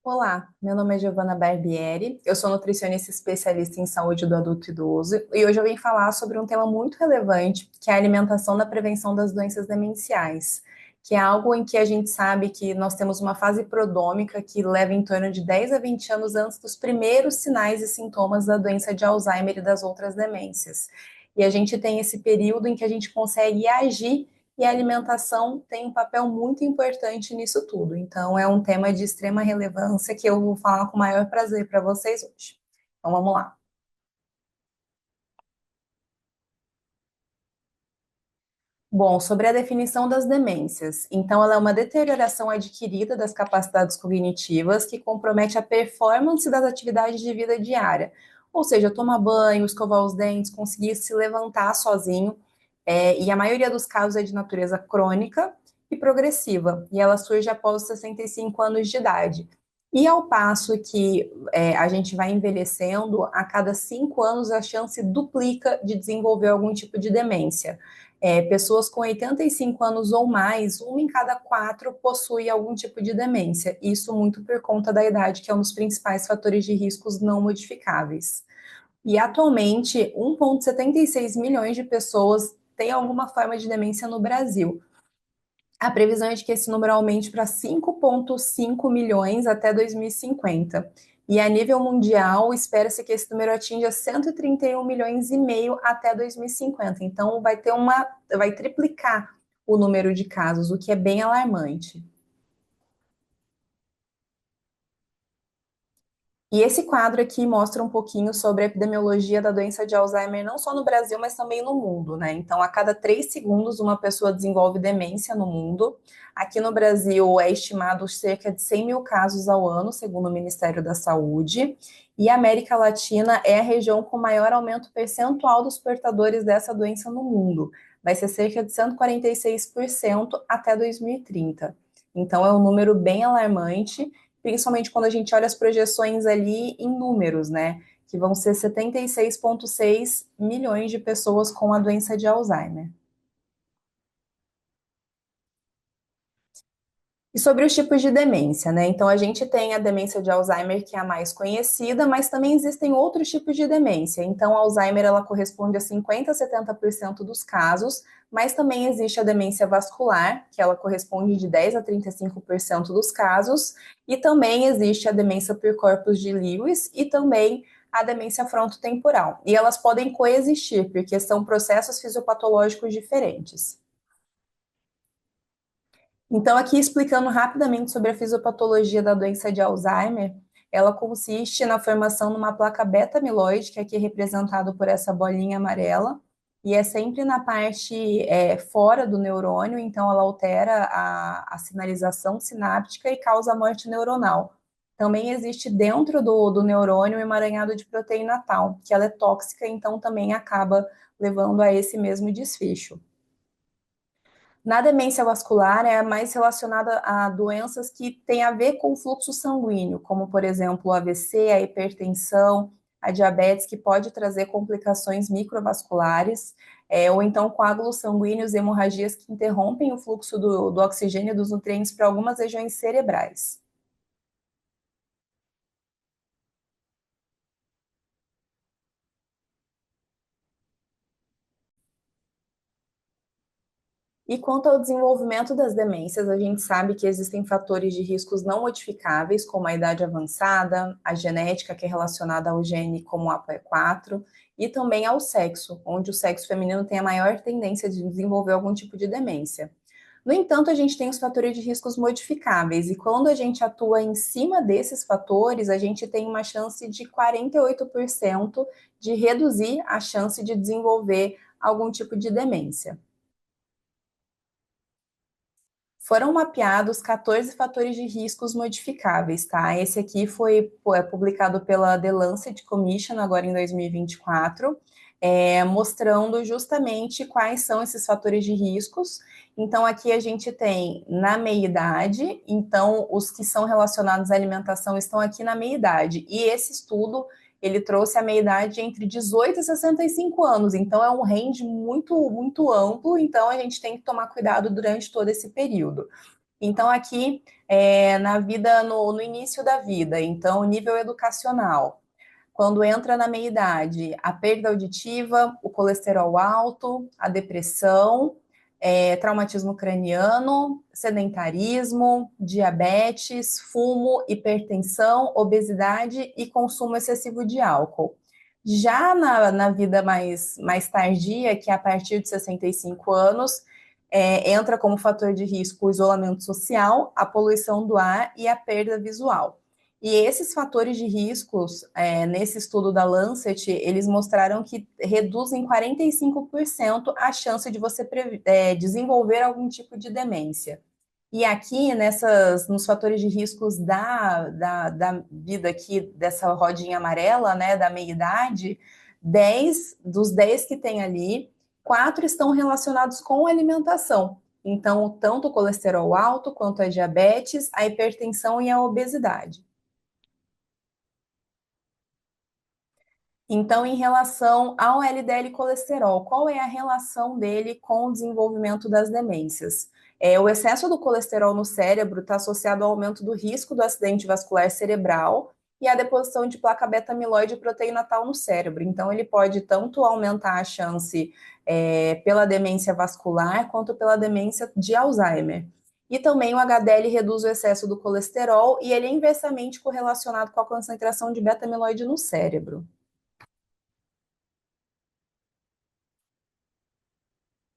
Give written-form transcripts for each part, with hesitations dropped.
Olá, meu nome é Giovanna Barbieri, eu sou nutricionista especialista em saúde do adulto idoso e hoje eu vim falar sobre um tema muito relevante, que é a alimentação na prevenção das doenças demenciais, que é algo em que a gente sabe que nós temos uma fase prodômica que leva em torno de 10 a 20 anos antes dos primeiros sinais e sintomas da doença de Alzheimer e das outras demências. E a gente tem esse período em que a gente consegue agir e a alimentação tem um papel muito importante nisso tudo. Então, é um tema de extrema relevância que eu vou falar com o maior prazer para vocês hoje. Então, vamos lá. Bom, sobre a definição das demências. Então, ela é uma deterioração adquirida das capacidades cognitivas que compromete a performance das atividades de vida diária. Ou seja, tomar banho, escovar os dentes, conseguir se levantar sozinho. E a maioria dos casos é de natureza crônica e progressiva. E ela surge após os 65 anos de idade. E ao passo que a gente vai envelhecendo, a cada 5 anos a chance duplica de desenvolver algum tipo de demência. Pessoas com 85 anos ou mais, uma em cada quatro possui algum tipo de demência. Isso muito por conta da idade, que é um dos principais fatores de riscos não modificáveis. E atualmente, 1,76 milhões de pessoas têm alguma forma de demência no Brasil. A previsão é de que esse número aumente para 5,5 milhões até 2050. E a nível mundial, espera-se que esse número atinja 131 milhões e meio até 2050. Então, vai triplicar o número de casos, o que é bem alarmante. E esse quadro aqui mostra um pouquinho sobre a epidemiologia da doença de Alzheimer, não só no Brasil, mas também no mundo, né? Então, a cada 3 segundos, uma pessoa desenvolve demência no mundo. Aqui no Brasil, é estimado cerca de 100 mil casos ao ano, segundo o Ministério da Saúde. E a América Latina é a região com maior aumento percentual dos portadores dessa doença no mundo. Vai ser cerca de 146% até 2030. Então, é um número bem alarmante, principalmente quando a gente olha as projeções ali em números, né? Que vão ser 76,6 milhões de pessoas com a doença de Alzheimer. E sobre os tipos de demência, né? Então, a gente tem a demência de Alzheimer, que é a mais conhecida, mas também existem outros tipos de demência. Então, a Alzheimer, ela corresponde a 50 a 70% dos casos, mas também existe a demência vascular, que ela corresponde de 10 a 35% dos casos, e também existe a demência por corpos de Lewis e também a demência frontotemporal. E elas podem coexistir, porque são processos fisiopatológicos diferentes. Então, aqui explicando rapidamente sobre a fisiopatologia da doença de Alzheimer, ela consiste na formação de uma placa beta-amiloide, que aqui é representado por essa bolinha amarela, e é sempre na parte fora do neurônio, então ela altera a sinalização sináptica e causa morte neuronal. Também existe dentro do neurônio um emaranhado de proteína tau, que ela é tóxica, então também acaba levando a esse mesmo desfecho. Na demência vascular é mais relacionada a doenças que têm a ver com o fluxo sanguíneo, como, por exemplo, o AVC, a hipertensão, a diabetes, que pode trazer complicações microvasculares, ou então coágulos sanguíneos e hemorragias que interrompem o fluxo do oxigênio e dos nutrientes para algumas regiões cerebrais. E quanto ao desenvolvimento das demências, a gente sabe que existem fatores de riscos não modificáveis, como a idade avançada, a genética, que é relacionada ao gene como o APOE4, e também ao sexo, onde o sexo feminino tem a maior tendência de desenvolver algum tipo de demência. No entanto, a gente tem os fatores de riscos modificáveis, e quando a gente atua em cima desses fatores, a gente tem uma chance de 48% de reduzir a chance de desenvolver algum tipo de demência. Foram mapeados 14 fatores de riscos modificáveis, tá? Esse aqui foi publicado pela The Lancet Commission agora em 2024, mostrando justamente quais são esses fatores de riscos. Então, aqui a gente tem na meia-idade, então os que são relacionados à alimentação estão aqui na meia-idade. E esse estudo ele trouxe a meia-idade entre 18 e 65 anos, então é um range muito, muito amplo, então a gente tem que tomar cuidado durante todo esse período. Então, aqui, na vida, no início da vida, então, nível educacional. Quando entra na meia-idade, a perda auditiva, o colesterol alto, a depressão, traumatismo craniano, sedentarismo, diabetes, fumo, hipertensão, obesidade e consumo excessivo de álcool. Já na vida mais tardia, que é a partir de 65 anos, entra como fator de risco o isolamento social, a poluição do ar e a perda visual. E esses fatores de riscos, nesse estudo da Lancet, eles mostraram que reduzem 45% a chance de você desenvolver algum tipo de demência. E aqui, nos fatores de riscos da vida aqui, dessa rodinha amarela, né, da meia-idade, 10 dos 10 que tem ali, 4 estão relacionados com alimentação. Então, tanto o colesterol alto, quanto a diabetes, a hipertensão e a obesidade. Então, em relação ao LDL colesterol, qual é a relação dele com o desenvolvimento das demências? O excesso do colesterol no cérebro está associado ao aumento do risco do acidente vascular cerebral e à deposição de placa beta-amiloide e proteína tal no cérebro. Então, ele pode tanto aumentar a chance pela demência vascular quanto pela demência de Alzheimer. E também o HDL reduz o excesso do colesterol e ele é inversamente correlacionado com a concentração de beta-amiloide no cérebro.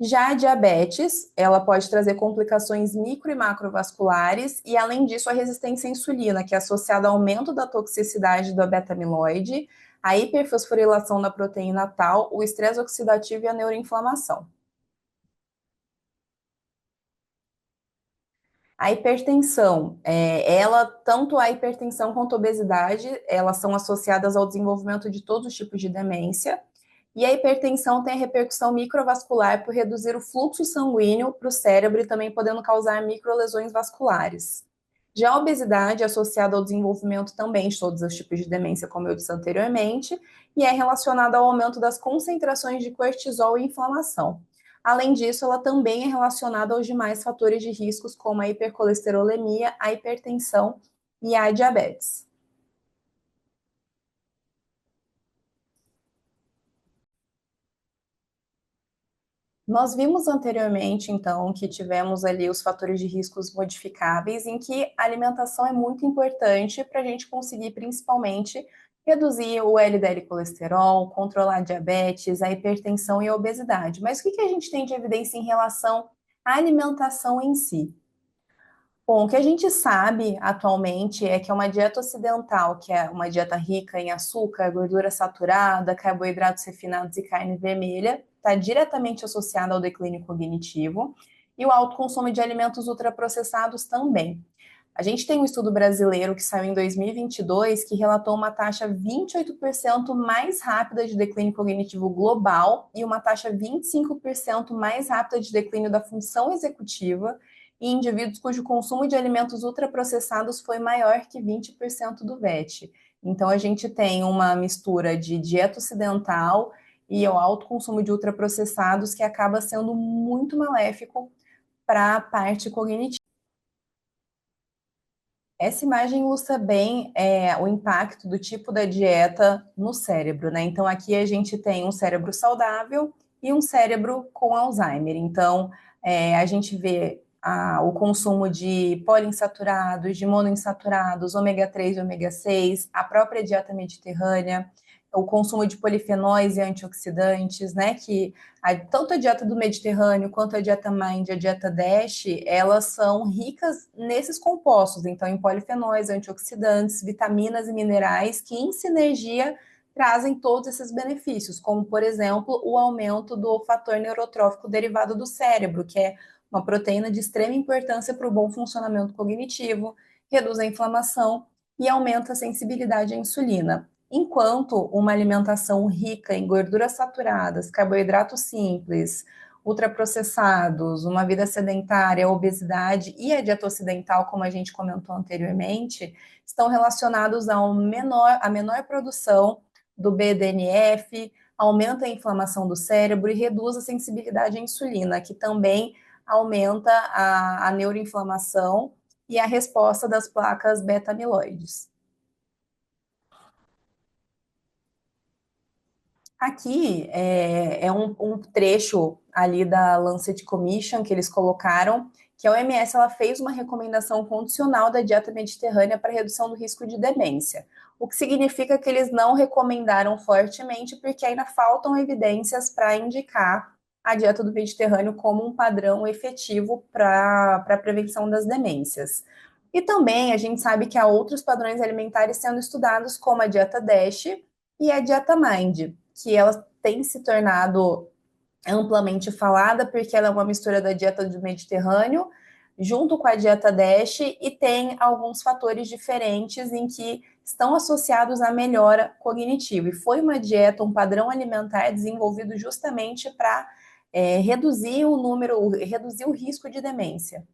Já a diabetes, ela pode trazer complicações micro e macrovasculares e, além disso, a resistência à insulina, que é associada ao aumento da toxicidade do beta-amiloide, a hiperfosforilação da proteína tal, o estresse oxidativo e a neuroinflamação. A hipertensão, tanto a hipertensão quanto a obesidade, elas são associadas ao desenvolvimento de todos os tipos de demência. E a hipertensão tem a repercussão microvascular por reduzir o fluxo sanguíneo para o cérebro e também podendo causar microlesões vasculares. Já a obesidade é associada ao desenvolvimento também de todos os tipos de demência, como eu disse anteriormente, e é relacionada ao aumento das concentrações de cortisol e inflamação. Além disso, ela também é relacionada aos demais fatores de riscos, como a hipercolesterolemia, a hipertensão e a diabetes. Nós vimos anteriormente, então, que tivemos ali os fatores de riscos modificáveis, em que a alimentação é muito importante para a gente conseguir, principalmente, reduzir o LDL colesterol, controlar a diabetes, a hipertensão e a obesidade. Mas o que a gente tem de evidência em relação à alimentação em si? Bom, o que a gente sabe atualmente é que é uma dieta ocidental, que é uma dieta rica em açúcar, gordura saturada, carboidratos refinados e carne vermelha, está diretamente associada ao declínio cognitivo e o alto consumo de alimentos ultraprocessados também. A gente tem um estudo brasileiro que saiu em 2022 que relatou uma taxa 28% mais rápida de declínio cognitivo global e uma taxa 25% mais rápida de declínio da função executiva em indivíduos cujo consumo de alimentos ultraprocessados foi maior que 20% do VET. Então, a gente tem uma mistura de dieta ocidental e o alto consumo de ultraprocessados que acaba sendo muito maléfico para a parte cognitiva. Essa imagem ilustra bem o impacto do tipo da dieta no cérebro, né? Então, aqui a gente tem um cérebro saudável e um cérebro com Alzheimer. Então, a gente vê o consumo de poliinsaturados, de monoinsaturados, ômega 3 e ômega 6, a própria dieta mediterrânea, o consumo de polifenóis e antioxidantes, né? Que tanto a dieta do Mediterrâneo quanto a dieta Mind e a dieta DASH, elas são ricas nesses compostos, então em polifenóis, antioxidantes, vitaminas e minerais que em sinergia trazem todos esses benefícios, como por exemplo o aumento do fator neurotrófico derivado do cérebro, que é uma proteína de extrema importância para o bom funcionamento cognitivo, reduz a inflamação e aumenta a sensibilidade à insulina. Enquanto uma alimentação rica em gorduras saturadas, carboidratos simples, ultraprocessados, uma vida sedentária, a obesidade e a dieta ocidental, como a gente comentou anteriormente, estão relacionados a menor produção do BDNF, aumenta a inflamação do cérebro e reduz a sensibilidade à insulina, que também aumenta a neuroinflamação e a resposta das placas beta-amiloides. Aqui é um trecho ali da Lancet Commission que eles colocaram, que a OMS ela fez uma recomendação condicional da dieta mediterrânea para redução do risco de demência, o que significa que eles não recomendaram fortemente, porque ainda faltam evidências para indicar a dieta do Mediterrâneo como um padrão efetivo para a prevenção das demências. E também a gente sabe que há outros padrões alimentares sendo estudados, como a dieta DASH e a dieta MIND, que ela tem se tornado amplamente falada porque ela é uma mistura da dieta do Mediterrâneo junto com a dieta DASH e tem alguns fatores diferentes em que estão associados à melhora cognitiva. E foi uma dieta, um padrão alimentar desenvolvido justamente para reduzir o número, reduzir o risco de demência.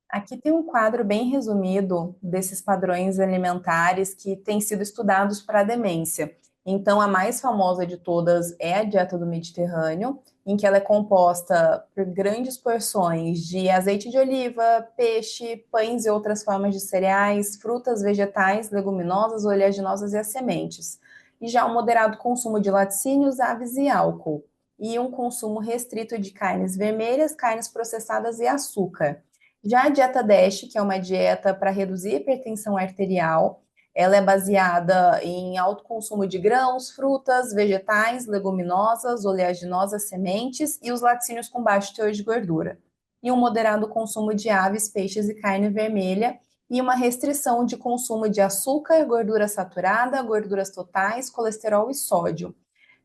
Aqui tem um quadro bem resumido desses padrões alimentares que têm sido estudados para a demência. Então, a mais famosa de todas é a dieta do Mediterrâneo, em que ela é composta por grandes porções de azeite de oliva, peixe, pães e outras formas de cereais, frutas, vegetais, leguminosas, oleaginosas e as sementes. E já um moderado consumo de laticínios, aves e álcool. E um consumo restrito de carnes vermelhas, carnes processadas e açúcar. Já a dieta DASH, que é uma dieta para reduzir a hipertensão arterial, ela é baseada em alto consumo de grãos, frutas, vegetais, leguminosas, oleaginosas, sementes e os laticínios com baixo teor de gordura. E um moderado consumo de aves, peixes e carne vermelha, e uma restrição de consumo de açúcar, gordura saturada, gorduras totais, colesterol e sódio.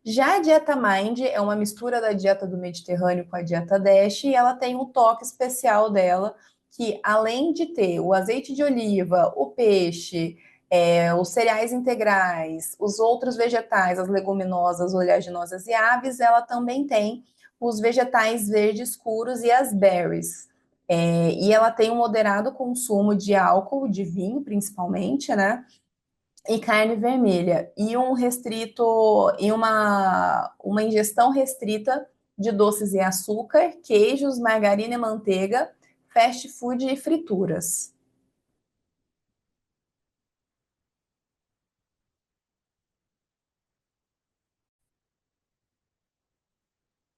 Já a dieta Mind é uma mistura da dieta do Mediterrâneo com a dieta DASH e ela tem um toque especial dela, que além de ter o azeite de oliva, o peixe, os cereais integrais, os outros vegetais, as leguminosas, oleaginosas e aves, ela também tem os vegetais verdes escuros e as berries. E ela tem um moderado consumo de álcool, de vinho principalmente, né? E carne vermelha e um restrito e uma ingestão restrita de doces e açúcar, queijos, margarina e manteiga, fast food e frituras.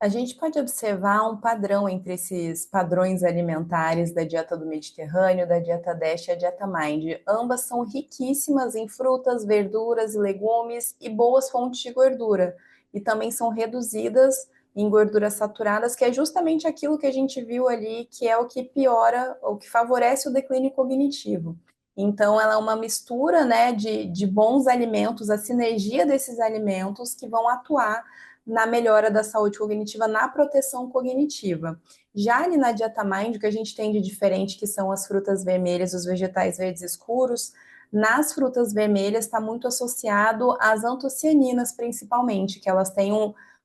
A gente pode observar um padrão entre esses padrões alimentares da dieta do Mediterrâneo, da dieta DASH e a dieta Mind. Ambas são riquíssimas em frutas, verduras e legumes e boas fontes de gordura. E também são reduzidas em gorduras saturadas, que é justamente aquilo que a gente viu ali, que é o que piora, o que favorece o declínio cognitivo. Então, ela é uma mistura, né, de bons alimentos, a sinergia desses alimentos que vão atuar na melhora da saúde cognitiva, na proteção cognitiva. Já ali na dieta Mind, o que a gente tem de diferente, que são as frutas vermelhas, os vegetais verdes escuros, nas frutas vermelhas está muito associado às antocianinas, principalmente, que elas têm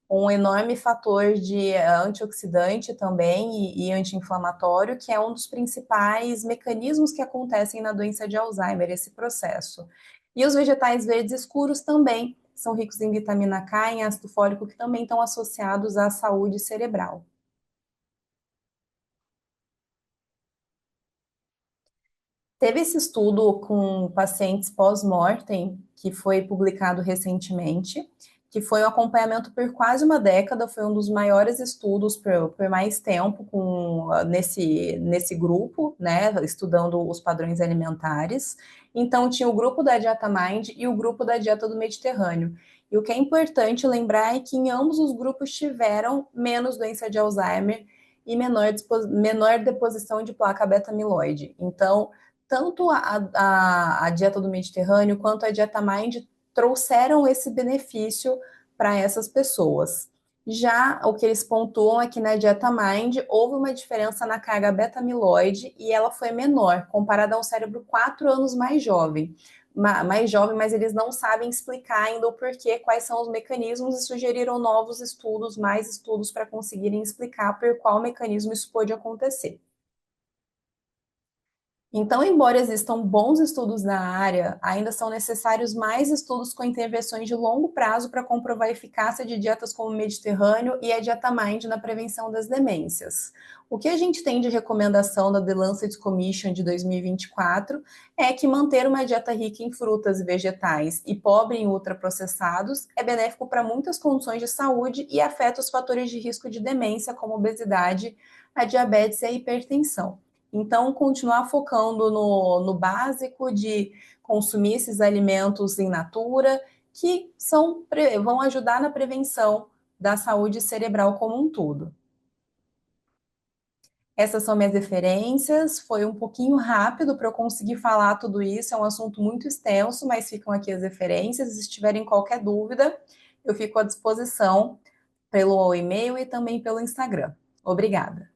um enorme fator de antioxidante também e anti-inflamatório, que é um dos principais mecanismos que acontecem na doença de Alzheimer, esse processo. E os vegetais verdes escuros também são ricos em vitamina K, em ácido fólico, que também estão associados à saúde cerebral. Teve esse estudo com pacientes pós-mortem, que foi publicado recentemente, que foi um acompanhamento por quase uma década, foi um dos maiores estudos por mais tempo nesse grupo, né, estudando os padrões alimentares. Então, tinha o grupo da dieta Mind e o grupo da dieta do Mediterrâneo. E o que é importante lembrar é que em ambos os grupos tiveram menos doença de Alzheimer e menor deposição de placa beta-amiloide. Então, tanto a dieta do Mediterrâneo quanto a dieta Mind trouxeram esse benefício para essas pessoas. Já o que eles pontuam é que na dieta Mind houve uma diferença na carga beta-amiloide e ela foi menor, comparada a um cérebro 4 anos mais jovem, mas eles não sabem explicar ainda o porquê, quais são os mecanismos e sugeriram novos estudos, mais estudos para conseguirem explicar por qual mecanismo isso pode acontecer. Então, embora existam bons estudos na área, ainda são necessários mais estudos com intervenções de longo prazo para comprovar a eficácia de dietas como o Mediterrâneo e a dieta Mind na prevenção das demências. O que a gente tem de recomendação da The Lancet Commission de 2024 é que manter uma dieta rica em frutas e vegetais e pobre em ultraprocessados é benéfico para muitas condições de saúde e afeta os fatores de risco de demência, como a obesidade, a diabetes e a hipertensão. Então, continuar focando no básico de consumir esses alimentos em natura, que vão ajudar na prevenção da saúde cerebral como um todo. Essas são minhas referências. Foi um pouquinho rápido para eu conseguir falar tudo isso. É um assunto muito extenso, mas ficam aqui as referências. Se tiverem qualquer dúvida, eu fico à disposição pelo e-mail e também pelo Instagram. Obrigada.